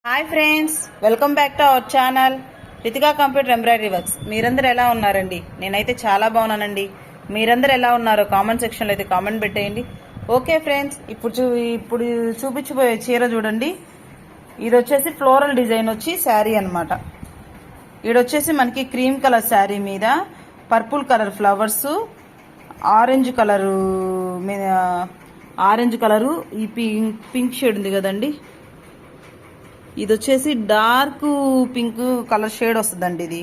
Hi friends, welcome back to our channel Ritika computer embroidery works. మీరందరూ ఎలా ఉన్నారండి? నేనైతే చాలా బాగున్నానండి. మీరందరూ ఎలా ఉన్నారో కామెంట్ సెక్షన్లో అయితే కామెంట్ పెట్టేయండి. ఓకే ఫ్రెండ్స్, ఇప్పుడు చూపించబోయే చీర చూడండి. ఇది వచ్చేసి ఫ్లోరల్ డిజైన్ వచ్చి శారీ అనమాట. ఈడొచ్చేసి మనకి క్రీమ్ కలర్ శారీ మీద purple colour flowers, orange colour ఈ పింక్ షేడ్ ఉంది కదండి, ఇది వచ్చేసి డార్క్ పింక్ కలర్ షేడ్ వస్తుందండి. ఇది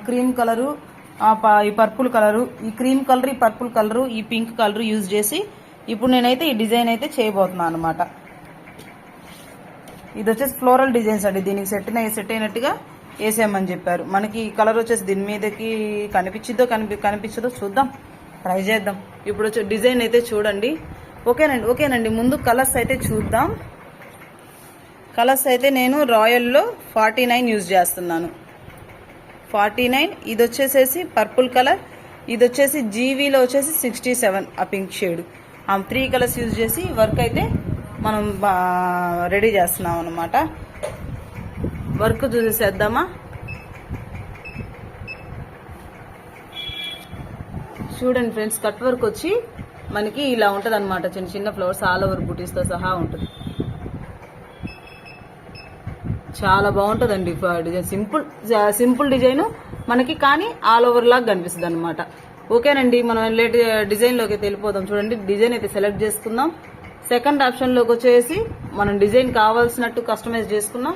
క్రీమ్ కలరు, ఈ పర్పుల్ కలరు, ఈ క్రీమ్ కలర్, ఈ పర్పుల్ కలరు, ఈ పింక్ కలర్ యూజ్ చేసి ఇప్పుడు నేనైతే ఈ డిజైన్ అయితే చేయబోతున్నాను అనమాట. ఇది వచ్చేసి ఫ్లోరల్ డిజైన్స్ అండి. దీనికి సెట్ అయినట్టుగా వేసేయమని చెప్పారు. మనకి ఈ కలర్ వచ్చేసి దీని మీదకి కనిపించదో చూద్దాం, ట్రై చేద్దాం. ఇప్పుడు వచ్చే డిజైన్ అయితే చూడండి. ఓకేనండి. ముందు కలర్స్ అయితే చూద్దాం. కలర్స్ అయితే నేను రాయల్లో 49 యూజ్ చేస్తున్నాను. 49. ఇది వచ్చేసేసి పర్పుల్ కలర్, ఇది వచ్చేసి జీవీలో వచ్చేసి 67 ఆ పింక్ షేడ్. ఆ 3 కలర్స్ యూజ్ చేసి వర్క్ అయితే మనం రెడీ చేస్తున్నాం అనమాట. వర్క్ చూసేద్దామా? చూడండి ఫ్రెండ్స్, కట్ వర్క్ వచ్చి మనకి ఇలా ఉంటుంది అనమాట. చిన్న చిన్న ఫ్లవర్స్ ఆల్ ఓవర్ బూటీస్తో సహా ఉంటుంది. చాలా బాగుంటుందండి డిజైన్. సింపుల్ డిజైన్ మనకి, కానీ ఆల్ ఓవర్ లాగా కనిపిస్తుంది అనమాట. ఓకేనండి, మనం డిజైన్లోకి వెళ్ళిపోదాం. చూడండి, డిజైన్ అయితే సెలెక్ట్ చేసుకుందాం. సెకండ్ ఆప్షన్లోకి వచ్చేసి మనం డిజైన్ కావాల్సినట్టు కస్టమైజ్ చేసుకున్నాం.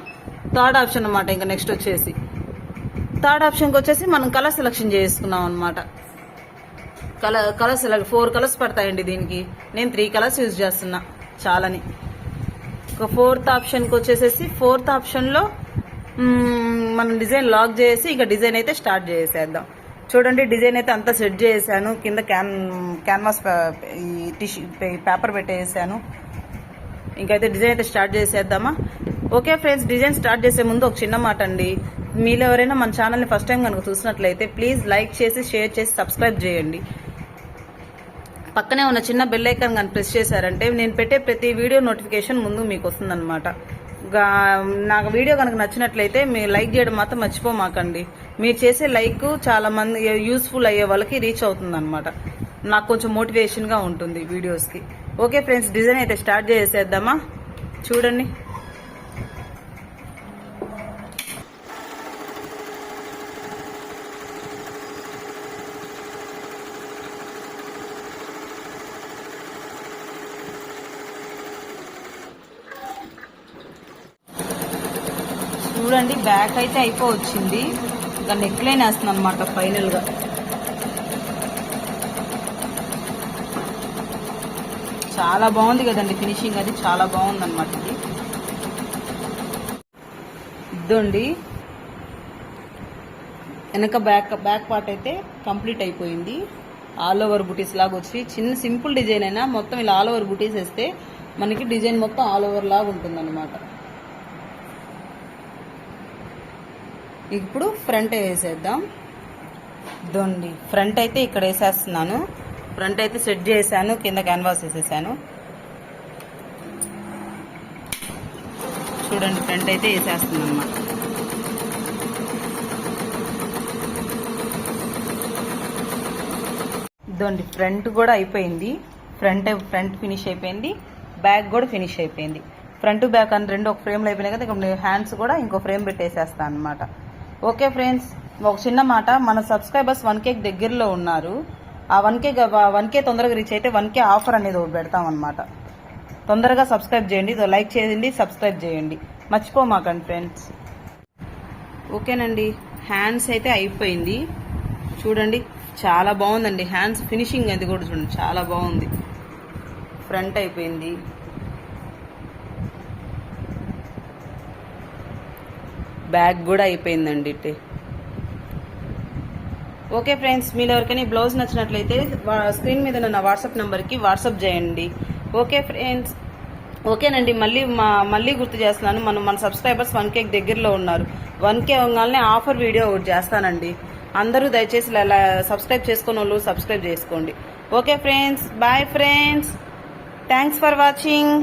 థర్డ్ ఆప్షన్ అనమాట. ఇంకా నెక్స్ట్ వచ్చేసి థర్డ్ ఆప్షన్కి వచ్చేసి మనం కలర్ సెలెక్షన్ చేసుకున్నాం అనమాట. కలర్ సెలెక్ట్ 4 కలర్స్ పడతాయండి దీనికి. నేను 3 కలర్స్ యూజ్ చేస్తున్నా చాలని. ఒక ఫోర్త్ ఆప్షన్కి వచ్చేసేసి ఫోర్త్ ఆప్షన్లో మనం డిజైన్ లాక్ చేసి ఇక డిజైన్ అయితే స్టార్ట్ చేసేద్దాం. చూడండి, డిజైన్ అయితే అంతా సెట్ చేసాను. కింద క్యాన్వాస్ ఈ టిష్యూ పేపర్ పెట్టేసాను. ఇంకైతే డిజైన్ అయితే స్టార్ట్ చేసేద్దామా? ఓకే ఫ్రెండ్స్, డిజైన్ స్టార్ట్ చేసే ముందు ఒక చిన్న మాట అండి. మీరు ఎవరైనా మన ఛానల్ని ఫస్ట్ టైం కనుక చూసినట్లయితే ప్లీజ్ లైక్ చేసి, షేర్ చేసి, సబ్స్క్రైబ్ చేయండి. పక్కనే ఉన్న చిన్న బెల్ ఐకాన్ కానీ ప్రెస్ చేశారంటే నేను పెట్టే ప్రతి వీడియో నోటిఫికేషన్ ముందు మీకు వస్తుందన్నమాట. నాకు వీడియో కనుక నచ్చినట్లయితే మీరు లైక్ చేయడం మాత్రం మర్చిపోమాకండి. మీరు చేసే లైక్ చాలా మంది యూస్ఫుల్ అయ్యే వాళ్ళకి రీచ్ అవుతుంది అనమాట. నాకు కొంచెం మోటివేషన్గా ఉంటుంది వీడియోస్కి. ఓకే ఫ్రెండ్స్, డిజైన్ అయితే స్టార్ట్ చేసేద్దామా? చూడండి, బ్యాక్ అయితే అయిపోవచ్చింది. ఇంకా నెక్ లైన్ వేస్తున్నాను అనమాట ఫైనల్గా. చాలా బాగుంది కదండి ఫినిషింగ్, అది చాలా బాగుంది అనమాట. ఇది ఇద్దండి, వెనక బ్యాక్ పార్ట్ అయితే కంప్లీట్ అయిపోయింది. ఆల్ ఓవర్ బుటీస్ లాగా వచ్చి చిన్న సింపుల్ డిజైన్ అయినా మొత్తం ఇలా ఆల్ ఓవర్ బుటీస్ వేస్తే మనకి డిజైన్ మొత్తం ఆల్ ఓవర్ లాగా ఉంటుంది అనమాట. ఇప్పుడు ఫ్రంట్ వేసేద్దాం. ఇదండి, ఫ్రంట్ అయితే ఇక్కడ వేసేస్తున్నాను. ఫ్రంట్ అయితే సెట్ చేశాను, కింద క్యాన్వాస్ వేసేసాను. చూడండి, ఫ్రంట్ అయితే వేసేస్తున్నాను అన్నమాట. ఇదండి, ఫ్రంట్ కూడా అయిపోయింది. ఫ్రంట్ ఫినిష్ అయిపోయింది, బ్యాక్ కూడా ఫినిష్ అయిపోయింది. ఫ్రంట్ బ్యాక్ అని రెండు ఒక ఫ్రేమ్లో అయిపోయినాయి కదా. ఇక హ్యాండ్స్ కూడా ఇంకో ఫ్రేమ్ పెట్టేసేస్తాను అనమాట. ఓకే ఫ్రెండ్స్, ఒక చిన్న మాట, మన సబ్స్క్రైబర్స్ 1K దగ్గరలో ఉన్నారు. ఆ 1K తొందరగా రీచ్ అయితే 1K ఆఫర్ అనేది పెడతాం అనమాట. తొందరగా సబ్స్క్రైబ్ చేయండి, లైక్ చేయండి, సబ్స్క్రైబ్ చేయండి, మర్చిపోమాకండి ఫ్రెండ్స్. ఓకేనండి, హ్యాండ్స్ అయితే అయిపోయింది. చూడండి, చాలా బాగుందండి హ్యాండ్స్ ఫినిషింగ్. అది కూడా చూడండి, చాలా బాగుంది. ఫ్రంట్ అయిపోయింది, బ్యాగ్ కూడా అయిపోయిందండి. ఓకే ఫ్రెండ్స్, మీరు ఎవరికైనా బ్లౌజ్ నచ్చినట్లయితే స్క్రీన్ మీద ఉన్న వాట్సాప్ నెంబర్కి వాట్సాప్ చేయండి. ఓకే ఫ్రెండ్స్, ఓకేనండి. మళ్ళీ గుర్తు చేస్తున్నాను, మన సబ్స్క్రైబర్స్ 1K దగ్గరలో ఉన్నారు. 1K ఉంగానే ఆఫర్ వీడియో ఒకటి చేస్తానండి. అందరూ దయచేసి సబ్స్క్రైబ్ చేసుకున్న వాళ్ళు సబ్స్క్రైబ్ చేసుకోండి. Okay friends, bye friends, thanks for watching.